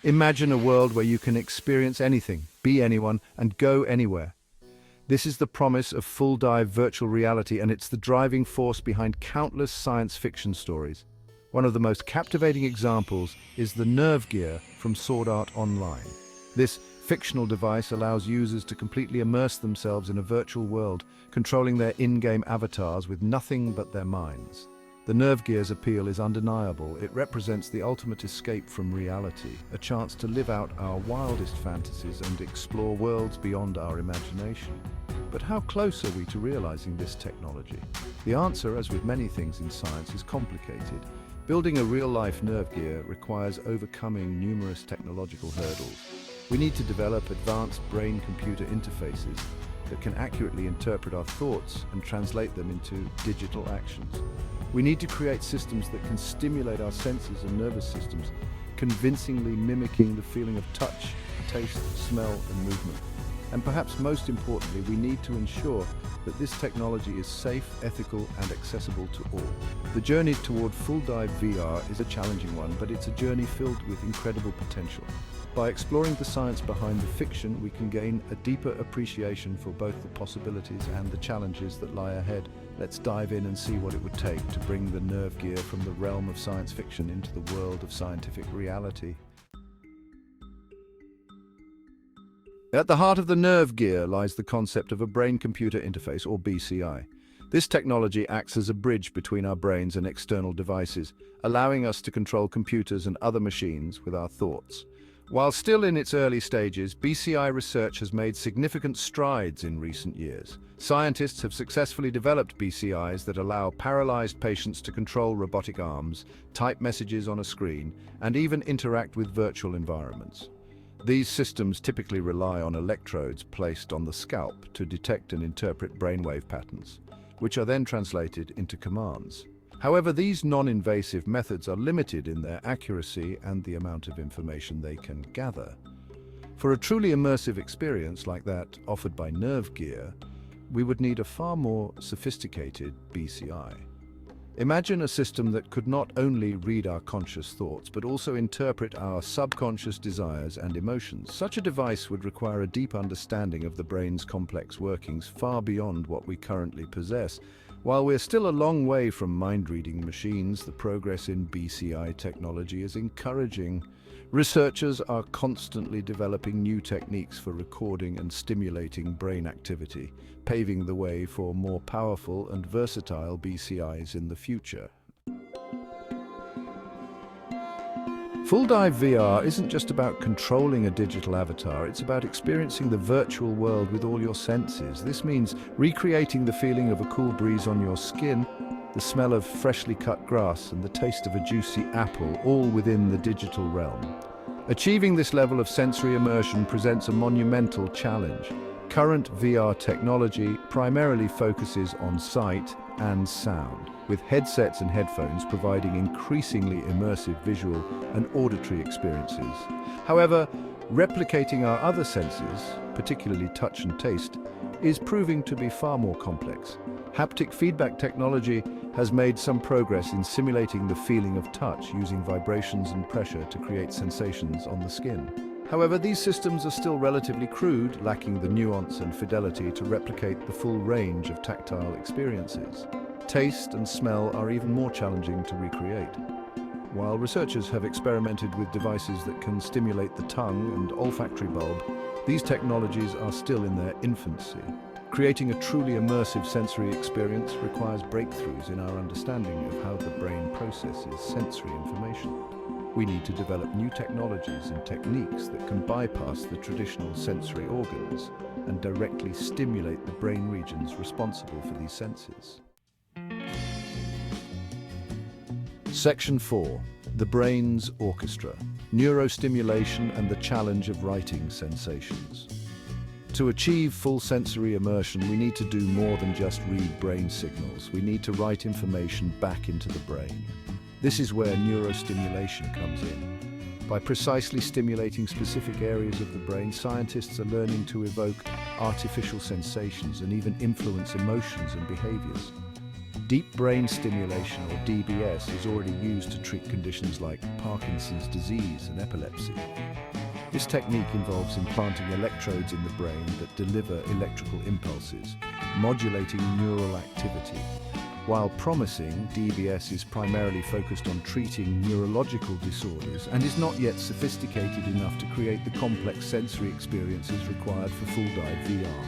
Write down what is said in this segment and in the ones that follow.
Imagine a world where you can experience anything, be anyone, and go anywhere. This is the promise of full-dive virtual reality, and it's the driving force behind countless science fiction stories. One of the most captivating examples is the NerveGear from Sword Art Online. This fictional device allows users to completely immerse themselves in a virtual world, controlling their in-game avatars with nothing but their minds. The NerveGear's appeal is undeniable. It represents the ultimate escape from reality, a chance to live out our wildest fantasies and explore worlds beyond our imagination. But how close are we to realizing this technology? The answer, as with many things in science, is complicated. Building a real-life NerveGear requires overcoming numerous technological hurdles. We need to develop advanced brain-computer interfaces that can accurately interpret our thoughts and translate them into digital actions. We need to create systems that can stimulate our senses and nervous systems, convincingly mimicking the feeling of touch, taste, smell, and movement. And perhaps most importantly, we need to ensure that this technology is safe, ethical, and accessible to all. The journey toward full-dive VR is a challenging one, but it's a journey filled with incredible potential. By exploring the science behind the fiction, we can gain a deeper appreciation for both the possibilities and the challenges that lie ahead. Let's dive in and see what it would take to bring the NerveGear from the realm of science fiction into the world of scientific reality. At the heart of the NerveGear lies the concept of a brain-computer interface, or BCI. This technology acts as a bridge between our brains and external devices, allowing us to control computers and other machines with our thoughts. While still in its early stages, BCI research has made significant strides in recent years. Scientists have successfully developed BCIs that allow paralyzed patients to control robotic arms, type messages on a screen, and even interact with virtual environments. These systems typically rely on electrodes placed on the scalp to detect and interpret brainwave patterns, which are then translated into commands. However, these non-invasive methods are limited in their accuracy and the amount of information they can gather. For a truly immersive experience like that offered by NerveGear, we would need a far more sophisticated BCI. Imagine a system that could not only read our conscious thoughts, but also interpret our subconscious desires and emotions. Such a device would require a deep understanding of the brain's complex workings, far beyond what we currently possess. While we're still a long way from mind-reading machines, the progress in BCI technology is encouraging. Researchers are constantly developing new techniques for recording and stimulating brain activity, paving the way for more powerful and versatile BCIs in the future. Full-dive VR isn't just about controlling a digital avatar, it's about experiencing the virtual world with all your senses. This means recreating the feeling of a cool breeze on your skin, the smell of freshly cut grass, and the taste of a juicy apple, all within the digital realm. Achieving this level of sensory immersion presents a monumental challenge. Current VR technology primarily focuses on sight and sound, with headsets and headphones providing increasingly immersive visual and auditory experiences. However, replicating our other senses, particularly touch and taste, is proving to be far more complex. Haptic feedback technology has made some progress in simulating the feeling of touch using vibrations and pressure to create sensations on the skin. However, these systems are still relatively crude, lacking the nuance and fidelity to replicate the full range of tactile experiences. Taste and smell are even more challenging to recreate. While researchers have experimented with devices that can stimulate the tongue and olfactory bulb, these technologies are still in their infancy. Creating a truly immersive sensory experience requires breakthroughs in our understanding of how the brain processes sensory information. We need to develop new technologies and techniques that can bypass the traditional sensory organs and directly stimulate the brain regions responsible for these senses. Section 4. The Brain's Orchestra. Neurostimulation and the challenge of writing sensations. To achieve full sensory immersion, we need to do more than just read brain signals. We need to write information back into the brain. This is where neurostimulation comes in. By precisely stimulating specific areas of the brain, scientists are learning to evoke artificial sensations and even influence emotions and behaviors. Deep brain stimulation, or DBS, is already used to treat conditions like Parkinson's disease and epilepsy. This technique involves implanting electrodes in the brain that deliver electrical impulses, modulating neural activity. While promising, DBS is primarily focused on treating neurological disorders and is not yet sophisticated enough to create the complex sensory experiences required for full-dive VR.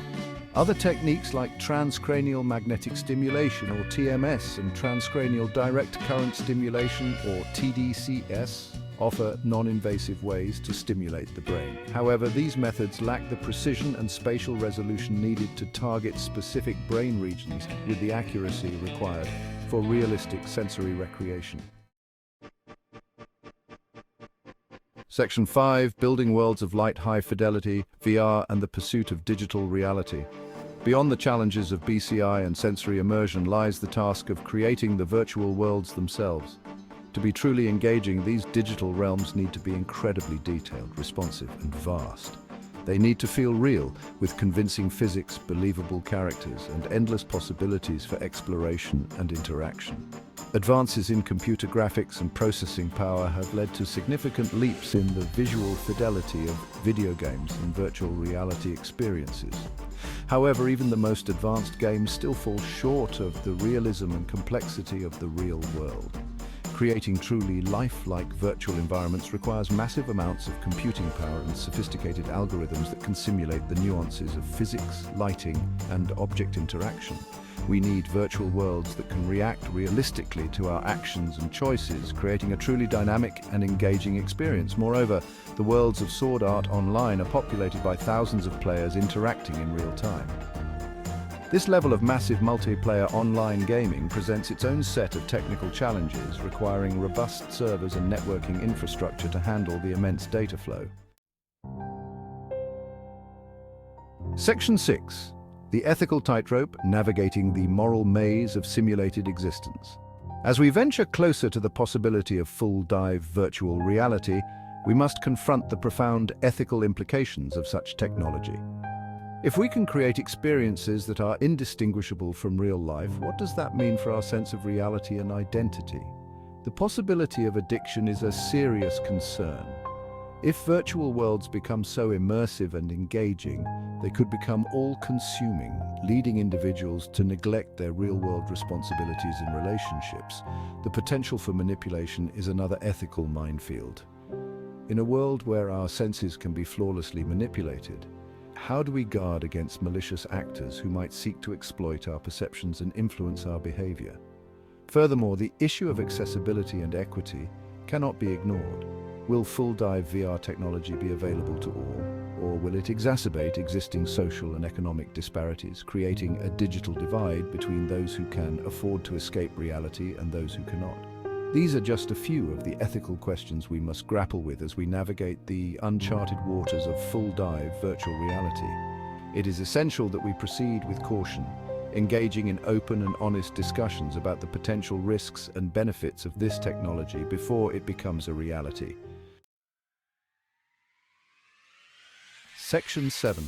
Other techniques like transcranial magnetic stimulation, or TMS, and transcranial direct current stimulation, or TDCS, offer non-invasive ways to stimulate the brain. However, these methods lack the precision and spatial resolution needed to target specific brain regions with the accuracy required for realistic sensory recreation. Section 5. Building worlds of light high fidelity, VR and the pursuit of digital reality. Beyond the challenges of BCI and sensory immersion lies the task of creating the virtual worlds themselves. To be truly engaging, these digital realms need to be incredibly detailed, responsive, and vast. They need to feel real, with convincing physics, believable characters, and endless possibilities for exploration and interaction. Advances in computer graphics and processing power have led to significant leaps in the visual fidelity of video games and virtual reality experiences. However, even the most advanced games still fall short of the realism and complexity of the real world. Creating truly lifelike virtual environments requires massive amounts of computing power and sophisticated algorithms that can simulate the nuances of physics, lighting, and object interaction. We need virtual worlds that can react realistically to our actions and choices, creating a truly dynamic and engaging experience. Moreover, the worlds of Sword Art Online are populated by thousands of players interacting in real time. This level of massive multiplayer online gaming presents its own set of technical challenges, requiring robust servers and networking infrastructure to handle the immense data flow. Section 6. The ethical tightrope, navigating the moral maze of simulated existence. As we venture closer to the possibility of full-dive virtual reality, we must confront the profound ethical implications of such technology. If we can create experiences that are indistinguishable from real life, what does that mean for our sense of reality and identity? The possibility of addiction is a serious concern. If virtual worlds become so immersive and engaging, they could become all-consuming, leading individuals to neglect their real-world responsibilities and relationships. The potential for manipulation is another ethical minefield. In a world where our senses can be flawlessly manipulated, how do we guard against malicious actors who might seek to exploit our perceptions and influence our behavior? Furthermore, the issue of accessibility and equity cannot be ignored. Will full-dive VR technology be available to all, or will it exacerbate existing social and economic disparities, creating a digital divide between those who can afford to escape reality and those who cannot? These are just a few of the ethical questions we must grapple with as we navigate the uncharted waters of full-dive virtual reality. It is essential that we proceed with caution, engaging in open and honest discussions about the potential risks and benefits of this technology before it becomes a reality. Section 7.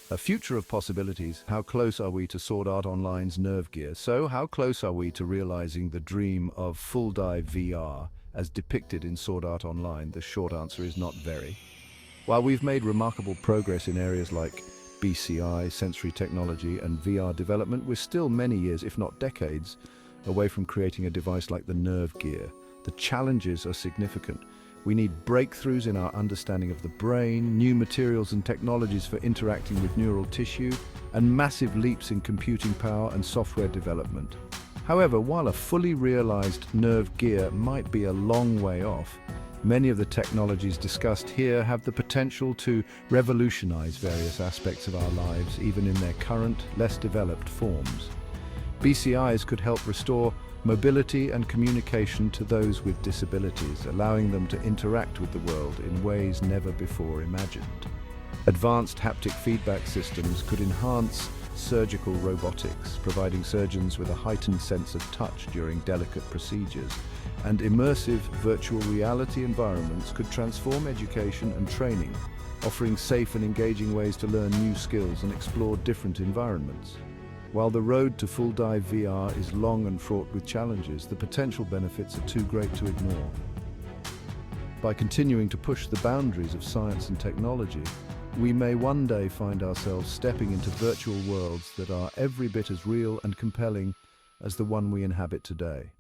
A future of possibilities. How close are we to Sword Art Online's NerveGear? So, how close are we to realizing the dream of full-dive VR as depicted in Sword Art Online? The short answer is not very. While we've made remarkable progress in areas like BCI, sensory technology, and VR development, we're still many years, if not decades, away from creating a device like the NerveGear. The challenges are significant. We need breakthroughs in our understanding of the brain, new materials and technologies for interacting with neural tissue, and massive leaps in computing power and software development. However, while a fully realized NerveGear might be a long way off, many of the technologies discussed here have the potential to revolutionize various aspects of our lives, even in their current, less developed forms. BCIs could help restore mobility and communication to those with disabilities, allowing them to interact with the world in ways never before imagined. Advanced haptic feedback systems could enhance surgical robotics, providing surgeons with a heightened sense of touch during delicate procedures, and immersive virtual reality environments could transform education and training, offering safe and engaging ways to learn new skills and explore different environments. While the road to full dive VR is long and fraught with challenges, the potential benefits are too great to ignore. By continuing to push the boundaries of science and technology, we may one day find ourselves stepping into virtual worlds that are every bit as real and compelling as the one we inhabit today.